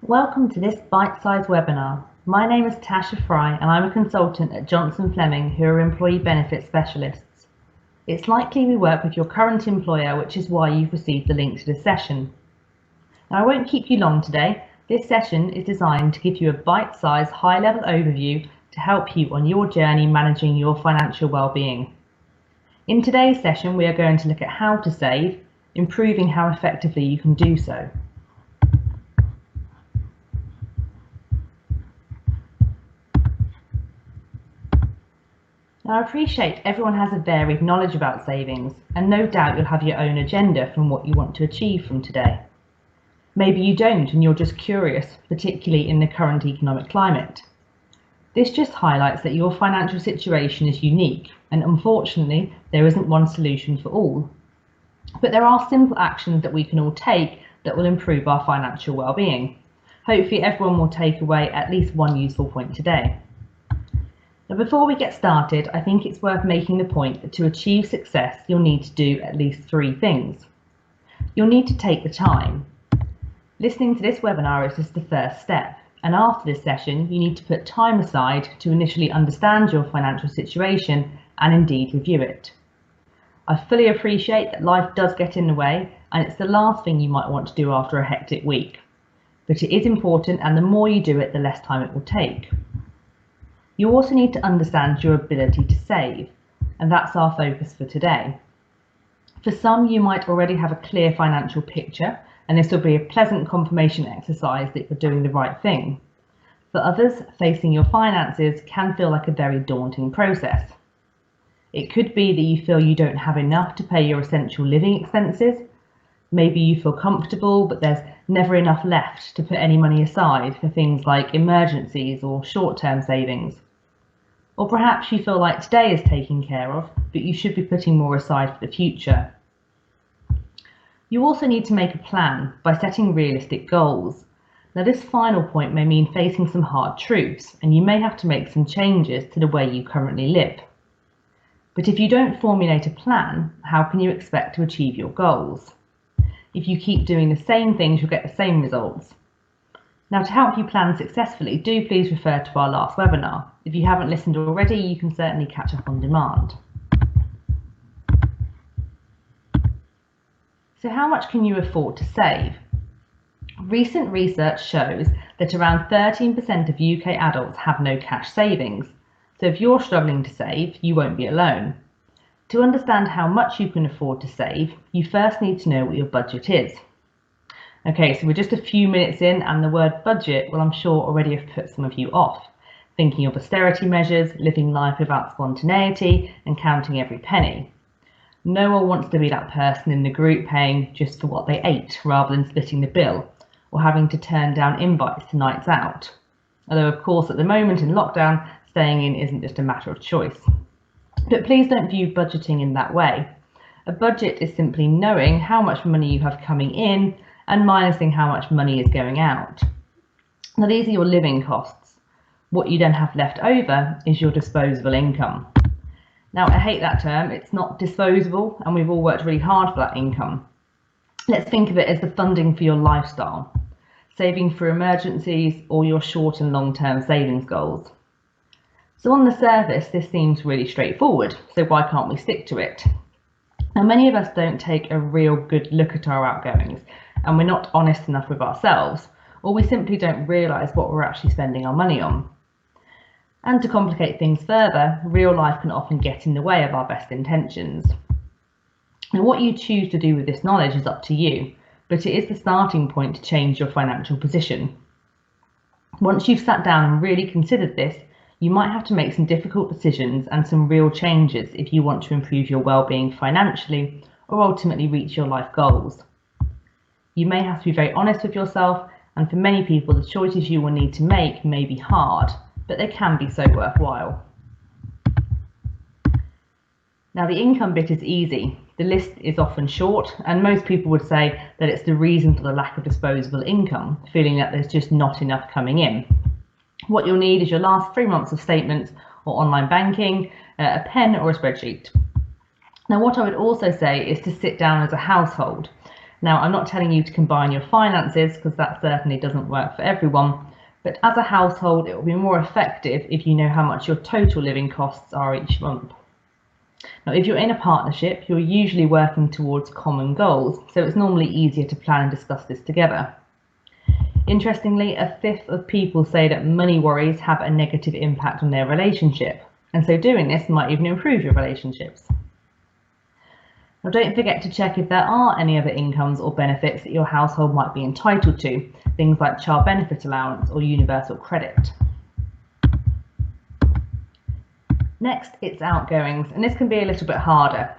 Welcome to this bite-sized webinar. My name is Tasha Fry and I'm a consultant at Fleming who are employee benefit specialists. It's likely we work with your current employer, which is why you've received the link to this session. Now, I won't keep you long today. This session is designed to give you a bite-sized, high-level overview to help you on your journey managing your financial well-being. In today's session, we are going to look at how to save, improving how effectively you can do so. Now, I appreciate everyone has a varied knowledge about savings, and no doubt you'll have your own agenda from what you want to achieve from today. Maybe you don't and you're just curious, particularly in the current economic climate. This just highlights that your financial situation is unique, and unfortunately, there isn't one solution for all. But there are simple actions that we can all take that will improve our financial well-being. Hopefully everyone will take away at least one useful point today. Now, before we get started, I think it's worth making the point that to achieve success, you'll need to do at least 3 things. You'll need to take the time. Listening to this webinar is just the first step, and after this session, you need to put time aside to initially understand your financial situation and indeed review it. I fully appreciate that life does get in the way, and it's the last thing you might want to do after a hectic week. But it is important, and the more you do it, the less time it will take. You also need to understand your ability to save, and that's our focus for today. For some, you might already have a clear financial picture, and this will be a pleasant confirmation exercise that you're doing the right thing. For others, facing your finances can feel like a very daunting process. It could be that you feel you don't have enough to pay your essential living expenses. Maybe you feel comfortable, but there's never enough left to put any money aside for things like emergencies or short-term savings. Or perhaps you feel like today is taken care of, but you should be putting more aside for the future. You also need to make a plan by setting realistic goals. Now, this final point may mean facing some hard truths, and you may have to make some changes to the way you currently live. But if you don't formulate a plan, how can you expect to achieve your goals? If you keep doing the same things, you'll get the same results. Now, to help you plan successfully, do please refer to our last webinar. If you haven't listened already, you can certainly catch up on demand. So how much can you afford to save? Recent research shows that around 13% of UK adults have no cash savings. So if you're struggling to save, you won't be alone. To understand how much you can afford to save, you first need to know what your budget is. Okay, so we're just a few minutes in, and the word budget, well, I'm sure already have put some of you off, thinking of austerity measures, living life without spontaneity, and counting every penny. No one wants to be that person in the group paying just for what they ate rather than splitting the bill, or having to turn down invites to nights out. Although, of course, at the moment in lockdown, staying in isn't just a matter of choice. But please don't view budgeting in that way. A budget is simply knowing how much money you have coming in and minusing how much money is going out. Now, these are your living costs. What you then have left over is your disposable income. Now, I hate that term. It's not disposable, and we've all worked really hard for that income. Let's think of it as the funding for your lifestyle, saving for emergencies or your short and long-term savings goals. So on the surface, this seems really straightforward, so why can't we stick to it? Now, many of us don't take a real good look at our outgoings, and we're not honest enough with ourselves, or we simply don't realise what we're actually spending our money on. And to complicate things further, real life can often get in the way of our best intentions. Now, what you choose to do with this knowledge is up to you, but it is the starting point to change your financial position. Once you've sat down and really considered this, you might have to make some difficult decisions and some real changes if you want to improve your well-being financially or ultimately reach your life goals. You may have to be very honest with yourself, and for many people, the choices you will need to make may be hard, but they can be so worthwhile. Now, the income bit is easy. The list is often short, and most people would say that it's the reason for the lack of disposable income, feeling that there's just not enough coming in. What you'll need is your last 3 months of statements or online banking, a pen or a spreadsheet. Now, what I would also say is to sit down as a household Now, I'm not telling you to combine your finances because that certainly doesn't work for everyone, but as a household, it will be more effective if you know how much your total living costs are each month. Now, if you're in a partnership, you're usually working towards common goals, so it's normally easier to plan and discuss this together. Interestingly, a fifth of people say that money worries have a negative impact on their relationship, and so doing this might even improve your relationships. Now, don't forget to check if there are any other incomes or benefits that your household might be entitled to, things like child benefit allowance or universal credit. Next, it's outgoings, and this can be a little bit harder.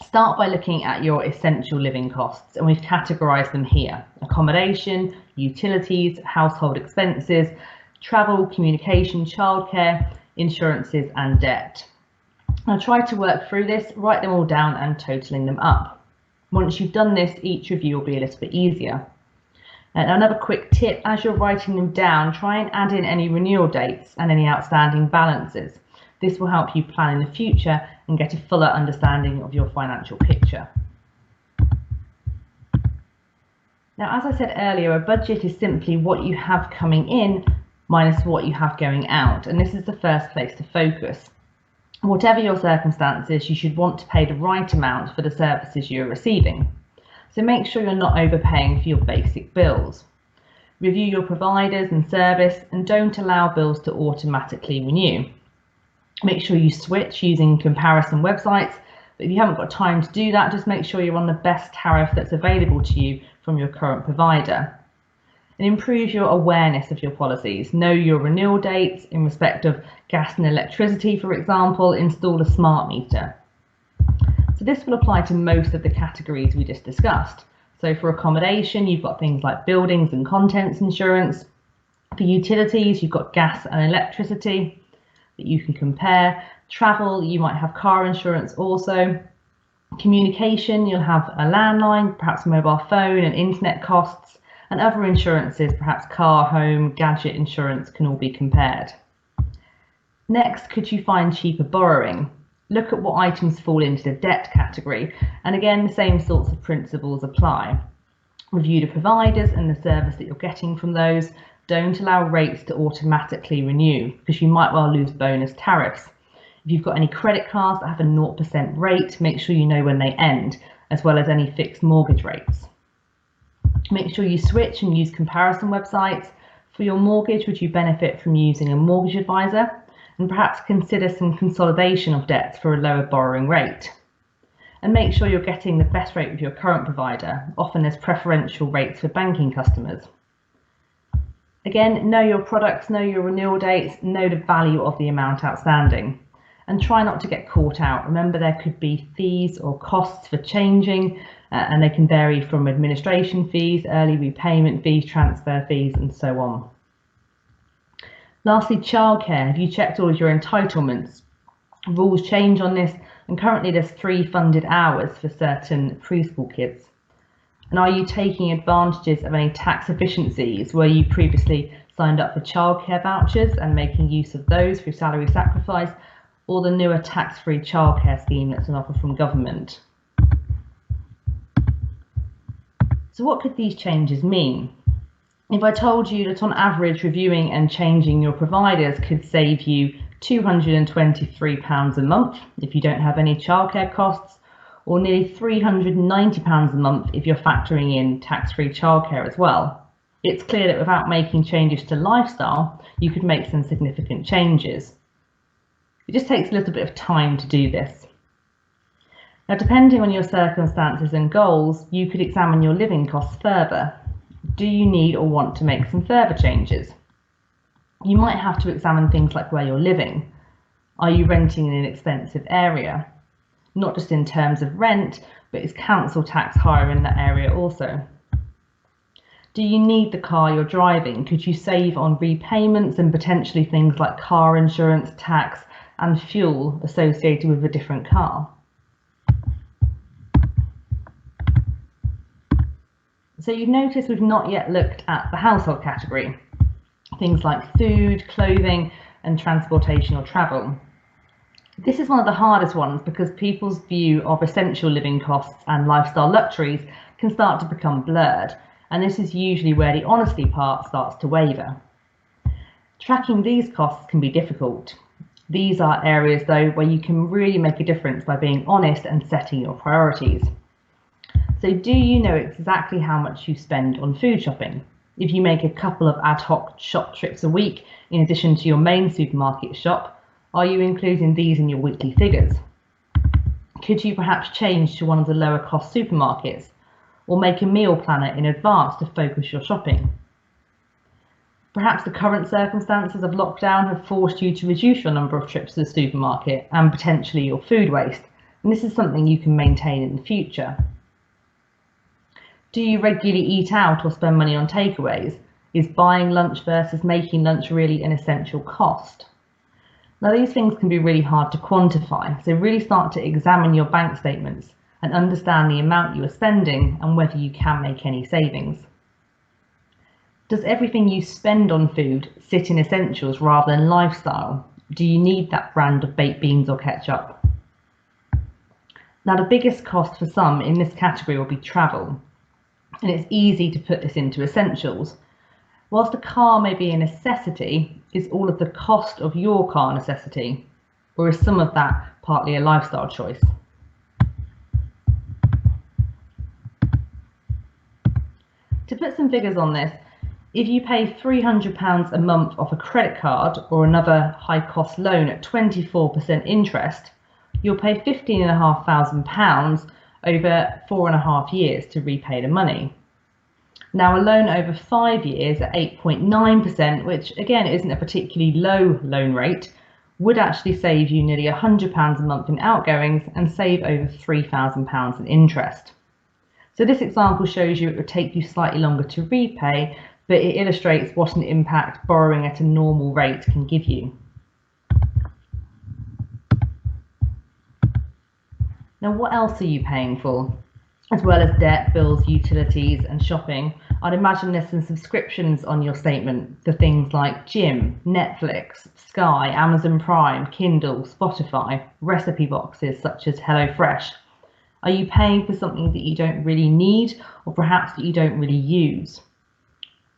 Start by looking at your essential living costs, and we've categorised them here: accommodation, utilities, household expenses, travel, communication, childcare, insurances and debt. Now try to work through this, write them all down and totalling them up. Once you've done this, each review will be a little bit easier. And another quick tip, as you're writing them down, try and add in any renewal dates and any outstanding balances. This will help you plan in the future and get a fuller understanding of your financial picture. Now, as I said earlier, a budget is simply what you have coming in minus what you have going out, and this is the first place to focus. Whatever your circumstances, you should want to pay the right amount for the services you're receiving. So make sure you're not overpaying for your basic bills. Review your providers and service, and don't allow bills to automatically renew. Make sure you switch using comparison websites, but if you haven't got time to do that, just make sure you're on the best tariff that's available to you from your current provider. And improve your awareness of your policies. Know your renewal dates in respect of gas and electricity, for example. Install a smart meter. So this will apply to most of the categories we just discussed. So for accommodation, you've got things like buildings and contents insurance. For utilities, you've got gas and electricity that you can compare. Travel, you might have car insurance also. Communication, you'll have a landline, perhaps a mobile phone and internet costs, and other insurances, perhaps car, home, gadget insurance, can all be compared. Next, could you find cheaper borrowing? Look at what items fall into the debt category, and again, the same sorts of principles apply. Review the providers and the service that you're getting from those. Don't allow rates to automatically renew, because you might well lose bonus tariffs. If you've got any credit cards that have a 0% rate, make sure you know when they end, as well as any fixed mortgage rates. Make sure you switch and use comparison websites. For your mortgage, would you benefit from using a mortgage advisor? And perhaps consider some consolidation of debts for a lower borrowing rate. And make sure you're getting the best rate with your current provider. Often there's preferential rates for banking customers. Again, know your products, know your renewal dates, know the value of the amount outstanding. And try not to get caught out. Remember, there could be fees or costs for changing, and they can vary from administration fees, early repayment fees, transfer fees, and so on. Lastly, childcare. Have you checked all of your entitlements? Rules change on this, and currently there's 3 funded hours for certain preschool kids. And are you taking advantages of any tax efficiencies where you previously signed up for childcare vouchers and making use of those through salary sacrifice, or the newer tax-free childcare scheme that's an offer from government? So what could these changes mean? If I told you that on average reviewing and changing your providers could save you £223 a month if you don't have any childcare costs, or nearly £390 a month if you're factoring in tax-free childcare as well, it's clear that without making changes to lifestyle, you could make some significant changes. It just takes a little bit of time to do this. Now, depending on your circumstances and goals, you could examine your living costs further. Do you need or want to make some further changes? You might have to examine things like where you're living. Are you renting in an expensive area? Not just in terms of rent, but is council tax higher in that area also? Do you need the car you're driving? Could you save on repayments and potentially things like car insurance, tax, and fuel associated with a different car? So you've noticed we've not yet looked at the household category, . Things like food, clothing, and transportation or travel. This is one of the hardest ones because people's view of essential living costs and lifestyle luxuries can start to become blurred, and this is usually where the honesty part starts to waver. Tracking these costs can be difficult. These are areas, though, where you can really make a difference by being honest and setting your priorities. So do you know exactly how much you spend on food shopping? If you make a couple of ad hoc shop trips a week in addition to your main supermarket shop, are you including these in your weekly figures? Could you perhaps change to one of the lower cost supermarkets or make a meal planner in advance to focus your shopping? Perhaps the current circumstances of lockdown have forced you to reduce your number of trips to the supermarket and potentially your food waste, and this is something you can maintain in the future. Do you regularly eat out or spend money on takeaways? Is buying lunch versus making lunch really an essential cost? Now, these things can be really hard to quantify, so really start to examine your bank statements and understand the amount you are spending and whether you can make any savings. Does everything you spend on food sit in essentials rather than lifestyle? Do you need that brand of baked beans or ketchup? Now, the biggest cost for some in this category will be travel, and it's easy to put this into essentials. Whilst a car may be a necessity, is all of the cost of your car a necessity, or is some of that partly a lifestyle choice? To put some figures on this, if you pay £300 a month off a credit card or another high-cost loan at 24% interest, you'll pay £15,500 over 4.5 years to repay the money. Now, a loan over 5 years at 8.9%, which again isn't a particularly low loan rate, would actually save you nearly £100 a month in outgoings and save over £3,000 in interest. So this example shows you it would take you slightly longer to repay, but it illustrates what an impact borrowing at a normal rate can give you. Now, what else are you paying for? As well as debt, bills, utilities and shopping, I'd imagine there's some subscriptions on your statement for things like gym, Netflix, Sky, Amazon Prime, Kindle, Spotify, recipe boxes such as HelloFresh. Are you paying for something that you don't really need or perhaps that you don't really use?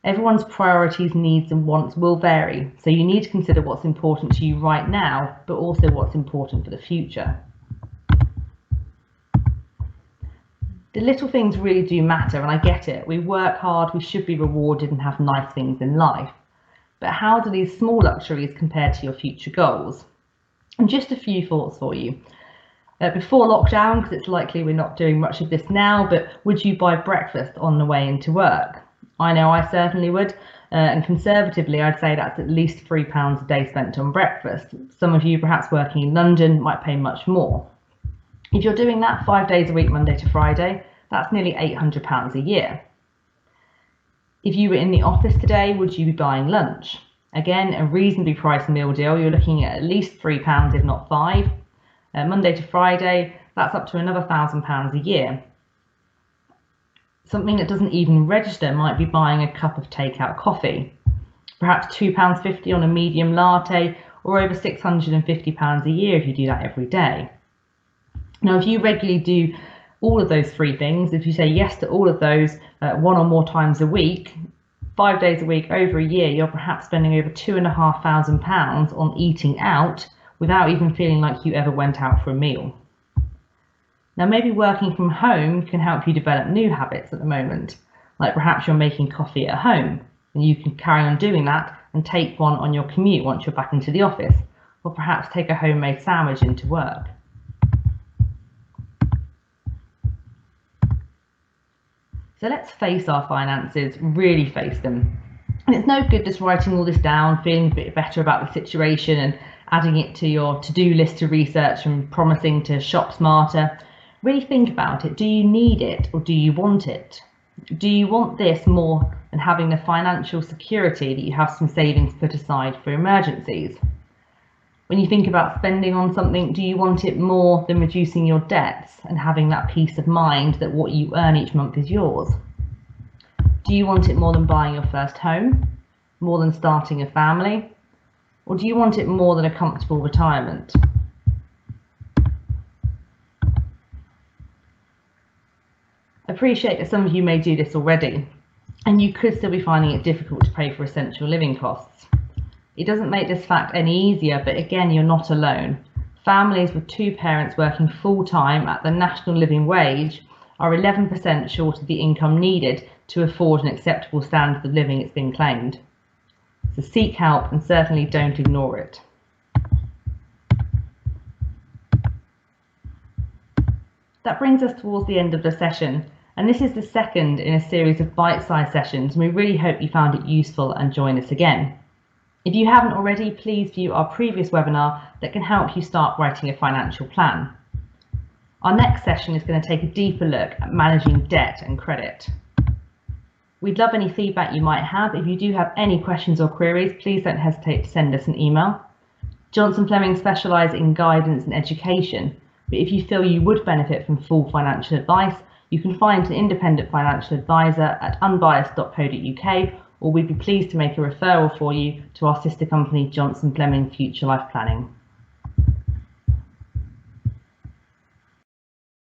Everyone's priorities, needs and wants will vary, so you need to consider what's important to you right now, but also what's important for the future. The little things really do matter, and I get it. We work hard, we should be rewarded and have nice things in life. But how do these small luxuries compare to your future goals? And just a few thoughts for you. Before lockdown, because it's likely we're not doing much of this now, but would you buy breakfast on the way into work? I know I certainly would, and conservatively I'd say that's at least £3 a day spent on breakfast. Some of you perhaps working in London might pay much more. If you're doing that 5 days a week, Monday to Friday, that's nearly £800 a year. If you were in the office today, would you be buying lunch? Again, a reasonably priced meal deal, you're looking at least £3, if not £5. Monday to Friday, that's up to another £1,000 a year. Something that doesn't even register might be buying a cup of takeout coffee, perhaps £2.50 on a medium latte, or over £650 a year if you do that every day. Now, if you regularly do all of those three things, if you say yes to all of those one or more times a week, 5 days a week over a year, you're perhaps spending over £2,500 on eating out without even feeling like you ever went out for a meal. Now, maybe working from home can help you develop new habits at the moment, like perhaps you're making coffee at home, and you can carry on doing that and take one on your commute once you're back into the office, or perhaps take a homemade sandwich into work. So let's face our finances, really face them. And it's no good just writing all this down, feeling a bit better about the situation and adding it to your to-do list to research and promising to shop smarter. Really think about it. Do you need it or do you want it? Do you want this more than having the financial security that you have some savings put aside for emergencies? When you think about spending on something, do you want it more than reducing your debts and having that peace of mind that what you earn each month is yours? Do you want it more than buying your first home, more than starting a family? Or do you want it more than a comfortable retirement? Appreciate that some of you may do this already, and you could still be finding it difficult to pay for essential living costs. It doesn't make this fact any easier, but again, you're not alone. Families with 2 parents working full-time at the national living wage are 11% short of the income needed to afford an acceptable standard of living, it's been claimed. So seek help and certainly don't ignore it. That brings us towards the end of the session, and this is the second in a series of bite-sized sessions, and we really hope you found it useful and join us again. If you haven't already, please view our previous webinar that can help you start writing a financial plan. Our next session is going to take a deeper look at managing debt and credit. We'd love any feedback you might have. If you do have any questions or queries, please don't hesitate to send us an email. Johnson Fleming specialise in guidance and education, but if you feel you would benefit from full financial advice, you can find an independent financial advisor at unbiased.co.uk, or we'd be pleased to make a referral for you to our sister company, Johnson Fleming Future Life Planning.